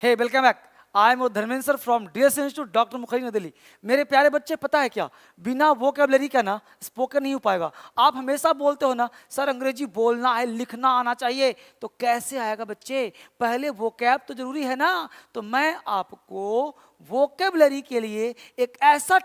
Hey welcome back. I am Dharmendra sir from DS institute doctor Mukherjee New Delhi. मेरे प्यारे बच्चे, पता है क्या, बिना वोकेबलरी का ना स्पोकन नहीं हो पाएगा। आप हमेशा बोलते हो ना सर अंग्रेजी बोलना है, लिखना आना चाहिए, तो कैसे आएगा बच्चे? पहले वोकैब तो जरूरी है ना। तो मैं आपको वोकेबलरी के लिए एक ऐसा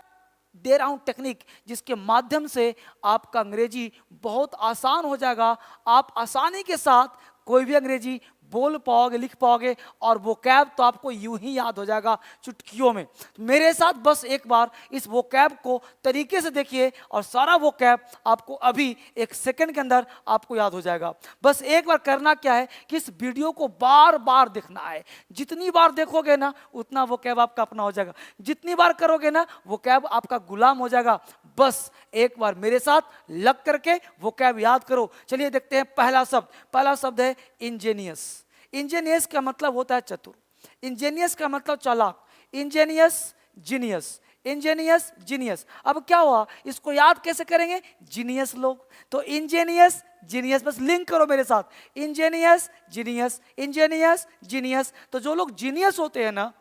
दे रहा हूं टेक्निक जिसके माध्यम से आपका अंग्रेजी बहुत आसान हो जाएगा। आप आसानी के साथ कोई भी अंग्रेजी बोल पाओगे, लिख पाओगे, और वो कैब तो आपको यूं ही याद हो जाएगा चुटकियों में। तो मेरे साथ बस एक बार इस वो कैब को तरीके से देखिए और सारा वो कैब आपको अभी एक सेकंड के अंदर आपको याद हो जाएगा। बस एक बार करना क्या है कि इस वीडियो को बार बार देखना है। जितनी बार देखोगे ना उतना वो कैब आपका अपना हो जाएगा। जितनी बार करोगे ना वो कैब आपका गुलाम हो जाएगा। बस एक बार मेरे साथ लग करके वो कैब याद करो। चलिए देखते हैं पहला शब्द है इंजीनियस। इंजीनियस का मतलब होता है चतुर। इंजीनियस का मतलब चालाक। Angénieux genius, Angénieux genius. अब क्या हुआ, इसको याद कैसे करेंगे? जीनियस लोग। तो इंजीनियस जीनियस, बस लिंक करो मेरे साथ, इंजीनियस जीनियस, इंजीनियस जीनियस। तो जो लोग जीनियस होते हैं ना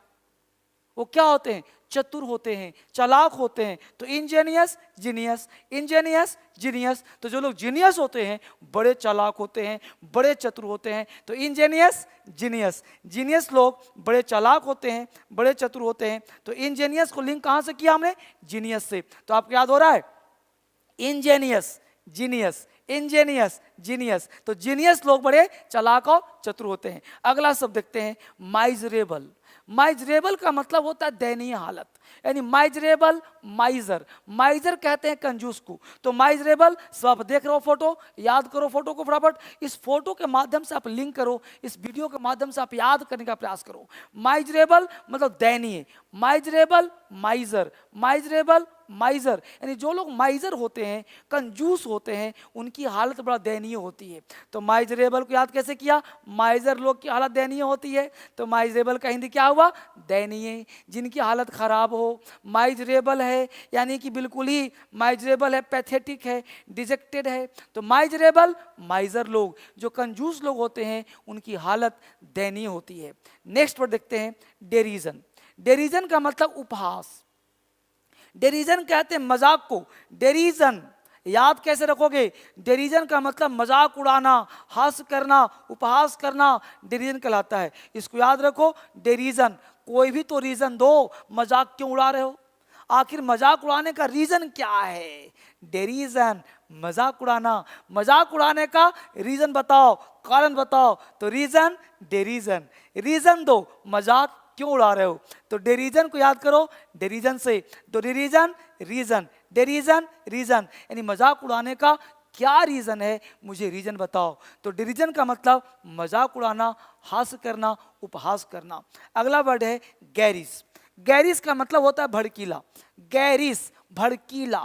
वो क्या होते हैं? चतुर होते हैं, चालाक होते हैं। तो इंजीनियस जीनियस, इंजीनियस जीनियस। तो जो लोग जीनियस होते हैं बड़े चालाक होते हैं, बड़े चतुर होते हैं। तो इंजीनियस जीनियस, जीनियस लोग बड़े चालाक होते हैं, बड़े चतुर होते हैं। तो इंजीनियस को लिंक कहां से किया हमने? जीनियस से। तो आपको याद हो रहा है इंजीनियस जीनियस, इंजीनियस जीनियस। तो जीनियस लोग बड़े चालाक और चतुर होते हैं। अगला शब्द देखते हैं माइजरेबल। माइजरेबल का मतलब होता है दयनीय हालत, यानी माइजरेबल, माइजर। माइजर कहते हैं कंजूस को। तो माइजरेबल, सब आप देख रहे हो फोटो, याद करो फोटो को फटाफट। इस फोटो के माध्यम से आप लिंक करो, इस वीडियो के माध्यम से आप याद करने का प्रयास करो। माइजरेबल मतलब दयनीय, माइजरेबल माइजर, माइजरेबल माइजर। यानी जो लोग माइजर होते हैं, कंजूस होते हैं, उनकी हालत बड़ा दयनीय होती है। तो माइजरेबल को याद कैसे किया? माइजर लोग की हालत दयनीय होती है। तो माइजरेबल का हिंदी क्या हुआ? दयनीय, जिनकी हालत खराब हो। माइजरेबल है यानी कि बिल्कुल ही माइजरेबल है, पैथेटिक है, डिजेक्टेड है। तो माइजरेबल माइजर लोग, जो कंजूस लोग होते हैं, उनकी हालत दयनीय होती है। नेक्स्ट वर्ड देखते हैं डेरिजन। डेरिजन का मतलब उपहास। डेरिजन कहते हैं मजाक को। डेरिजन याद कैसे रखोगे? डेरिजन का मतलब मजाक उड़ाना, हास्य करना, उपहास करना, डेरिजन कहलाता है। इसको याद रखो, डेरिजन। कोई भी तो रीजन दो, मजाक क्यों उड़ा रहे हो? आखिर मजाक उड़ाने का रीजन क्या है? डेरिजन, मजाक उड़ाना। मजाक उड़ाने का रीजन बताओ, कारण बताओ। तो रीजन डेरिजन, रीजन दो, मजाक क्यों उड़ा रहे हो? तो डेरिजन को याद करो डेरिजन से। तो डेरिजन रीजन, डेरिजन रीजन, यानी मजाक उड़ाने का क्या रीजन है, मुझे रीजन बताओ। तो डेरिजन का मतलब मजाक उड़ाना, हास्य करना, उपहास करना। अगला वर्ड है गैरिस। गैरिस का मतलब होता है भड़कीला। गैरिस भड़कीला।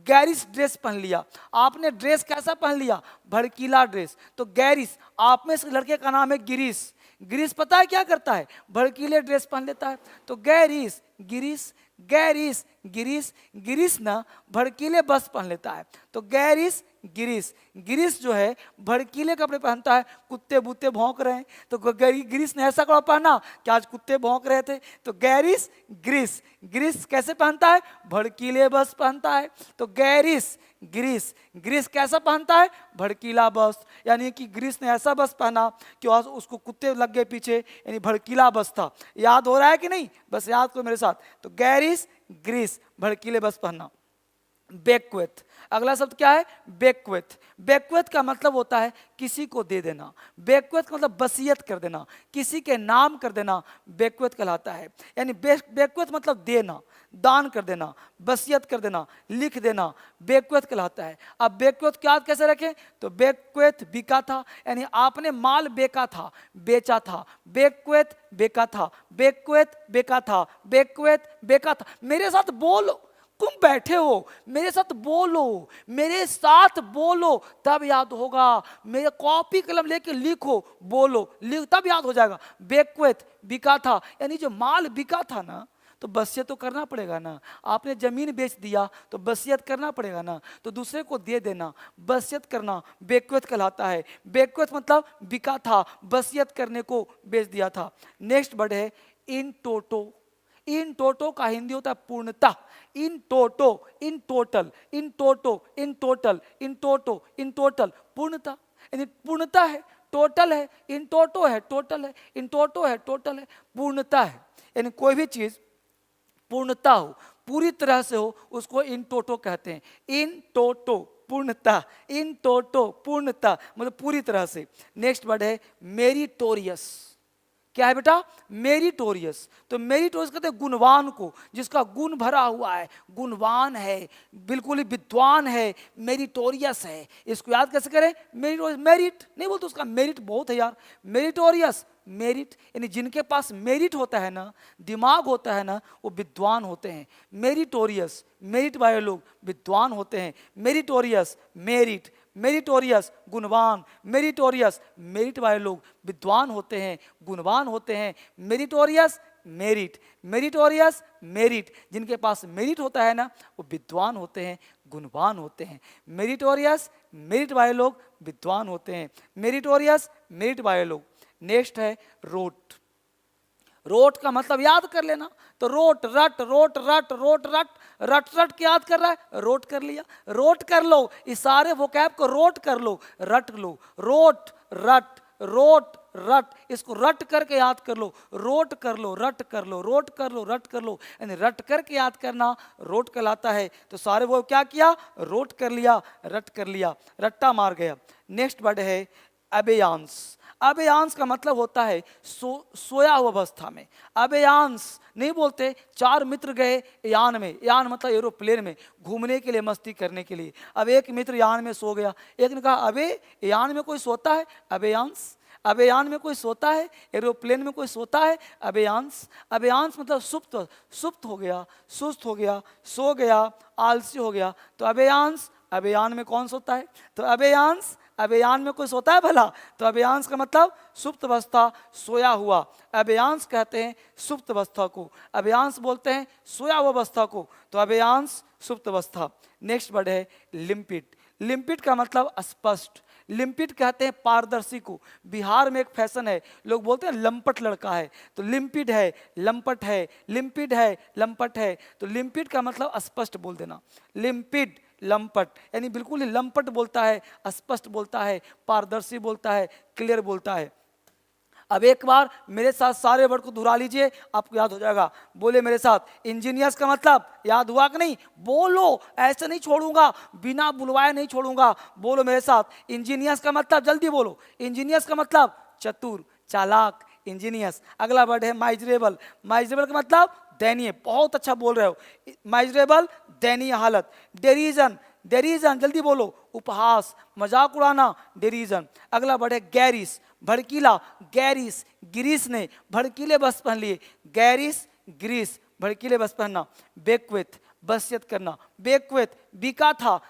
गैरिस ड्रेस पहन लिया आपने। ड्रेस कैसा पहन लिया? भड़कीला ड्रेस। तो गैरिस। आप में से लड़के का नाम है गिरीश। गिरीश पता है क्या करता है? भड़कीले ड्रेस पहन लेता है। तो गैरिस गिरीश, गैरिस गिरीश। गिरीश ना भड़कीले बस पहन लेता है। तो गैरिस गिरीश। गिरीश जो है भड़कीले कपड़े पहनता है। कुत्ते बूते भौंक रहे हैं तो गिरीश ने ऐसा कपड़ा पहना कि आज कुत्ते भौंक रहे थे। तो गैरिस गिरीश। गिरीश कैसे पहनता है? भड़कीले बस पहनता है। तो गैरिस गिरीश। गिरीश कैसा पहनता है? भड़कीला बस। यानी कि गिरीश ने ऐसा बस पहना कि आज उसको कुत्ते लग गए पीछे, यानी भड़कीला बस था। याद हो रहा है कि नहीं? बस याद करो मेरे साथ। तो गैरिस गिरीश, भड़कीले बस पहनना। बेक्वेथ। अगला शब्द क्या है? बेक्वेथ। बेक्वेथ का मतलब होता है किसी को दे देना। बेक्वेथ का मतलब वसीयत कर देना, किसी के नाम कर देना, बेक्वेथ कहलाता है। यानी बेक्वेथ मतलब देना, दान कर देना, वसीयत कर देना, लिख देना, बेक्वेथ कहलाता है। अब बेक्वेथ क्या कैसे रखें? तो बेक्वेथ बिका था, यानी आपने माल बेका था, बेचा था। बेक्वेथ बेका था, बेक्वेथ बेका था, बेक्वेथ बेका था। मेरे साथ बोलो, तुम बैठे हो मेरे साथ बोलो, मेरे साथ बोलो, तब याद होगा। मेरे कॉपी कलम लेके लिखो, बोलो, लिख, तब याद हो जाएगा। बेक्वेथ बिका था, यानी जो माल बिका था ना तो वसीयत तो करना पड़ेगा ना। आपने जमीन बेच दिया तो वसीयत करना पड़ेगा ना, तो दूसरे को दे देना, वसीयत करना बेक्वेत कहलाता है। बेक्वेत मतलब बिका था, वसीयत करने को बेच दिया था। नेक्स्ट वर्ड है इन टोटो। इन टोटो का हिंदी होता है पूर्णता। In toto, in total, in toto, in total, in toto, in total, पूर्णता। यानी पूर्णता है, टोटल है, इन टोटो है, टोटल है, इन टोटो है, टोटल है, पूर्णता है। यानी कोई भी चीज पूर्णता हो, पूरी तरह से हो, उसको इन टोटो कहते हैं। इन टोटो पूर्णता, इन टोटो पूर्णता मतलब पूरी तरह से। नेक्स्ट वर्ड है मेरिटोरियस। क्या है बेटा? मेरिटोरियस। तो मेरिटोरियस कहते हैं गुणवान को, जिसका गुण भरा हुआ है, गुणवान है, बिल्कुल ही विद्वान है, मेरिटोरियस है। इसको याद कैसे करें? मेरिटोरियस, मेरिट नहीं बोलते उसका, मेरिट बहुत है यार, मेरिटोरियस, मेरिट। यानी जिनके पास मेरिट होता है ना, दिमाग होता है ना, वो विद्वान होते हैं। मेरिटोरियस, मेरिट वाले लोग विद्वान होते हैं। मेरिटोरियस, मेरिट, मेरिटोरियस गुणवान, मेरिटोरियस मेरिट वाले लोग विद्वान होते हैं, गुणवान होते हैं। मेरिटोरियस मेरिट, मेरिटोरियस मेरिट, जिनके पास मेरिट होता है ना, वो विद्वान होते हैं, गुणवान होते हैं। मेरिटोरियस मेरिट वाले लोग विद्वान होते हैं, मेरिटोरियस मेरिट वाले लोग। नेक्स्ट है रोट। रोट का मतलब याद कर लेना, तो रोट, रट, रोट, रट, रोट, रट, रट रट के याद कर रहा है, रोट कर लिया, रोट कर लो, इस सारे वोकैब को रोट कर लो, रट लो, रोट, रट, रोट, रट, इसको रट करके याद कर लो, रोट कर लो, रट कर लो, रोट कर लो, रट कर लो, यानी रट करके याद करना रोट कहलाता है। तो सारे वो क्या किया? रोट कर लिया, रट कर लिया, रट्टा मार गया। नेक्स्ट वर्ड है अबेयांस। अबेयांस का मतलब होता है सोया हुआ अवस्था में। अबेयांस नहीं बोलते, चार मित्र गए यान में, यान मतलब एरोप्लेन में घूमने के लिए, मस्ती करने के लिए। अब एक मित्र यान में सो गया, एक ने कहा अबे यान में कोई सोता है? अबेयांस, अबेयान में कोई सोता है? एरोप्लेन में कोई सोता है? अबेयांस, अबेयांस मतलब सुप्त, सुप्त हो गया, सुस्त हो गया, सो गया, आलसी हो गया। तो अबेयांस, अबेयान में कौन सोता है? तो अबेयांस, अबेयान में कोई सोता है भला? तो अबेयांस का मतलब सुप्त अवस्था, सोया हुआ। अबेयांस कहते हैं सुप्त अवस्था को, अबेयांस बोलते हैं सोया हुआ अवस्था को। तो अबेयांस सुप्त अवस्था। नेक्स्ट वर्ड है लिम्पिड। लिम्पिड का मतलब स्पष्ट। लिम्पिड कहते हैं पारदर्शी को। बिहार में एक फैशन है, लोग बोलते हैं लंपट लड़का है, तो लिम्पिड है, लंपट है, लिम्पिड है, लंपट है। तो लिम्पिड का मतलब स्पष्ट बोल देना। लिम्पिड, लंपट, यानी बिल्कुल ही लंपट बोलता है, स्पष्ट बोलता है, पारदर्शी बोलता है, क्लियर बोलता है। अब एक बार मेरे साथ सारे वर्ड को दोहरा लीजिए, आपको याद हो जाएगा। बोले मेरे साथ, इंजीनियर्स का मतलब याद हुआ कि नहीं? बोलो, ऐसे नहीं छोड़ूंगा, बिना बुलवाए नहीं छोड़ूंगा। बोलो मेरे साथ, इंजीनियर्स का मतलब, जल्दी बोलो। इंजीनियर्स का मतलब चतुर, चालाक, इंजीनियर्स। अगला वर्ड है माइजरेबल। माइजरेबल का मतलब दयनीय, बहुत अच्छा बोल रहे हो। माइजरेबल दयनीय हालत। डेरिजन, डेरिजन जल्दी बोलो, उपहास, मजाक उड़ाना, डेरिजन। अगला वर्ड है गैरिस, भड़कीला, गैरिस, गिरीश ने भड़कीले बस पहन लिए, गैरिस, ग्रीस, भड़कीले बस पहनना। बेक्वेत, वसीयत करना। बेक्वेत बिका था,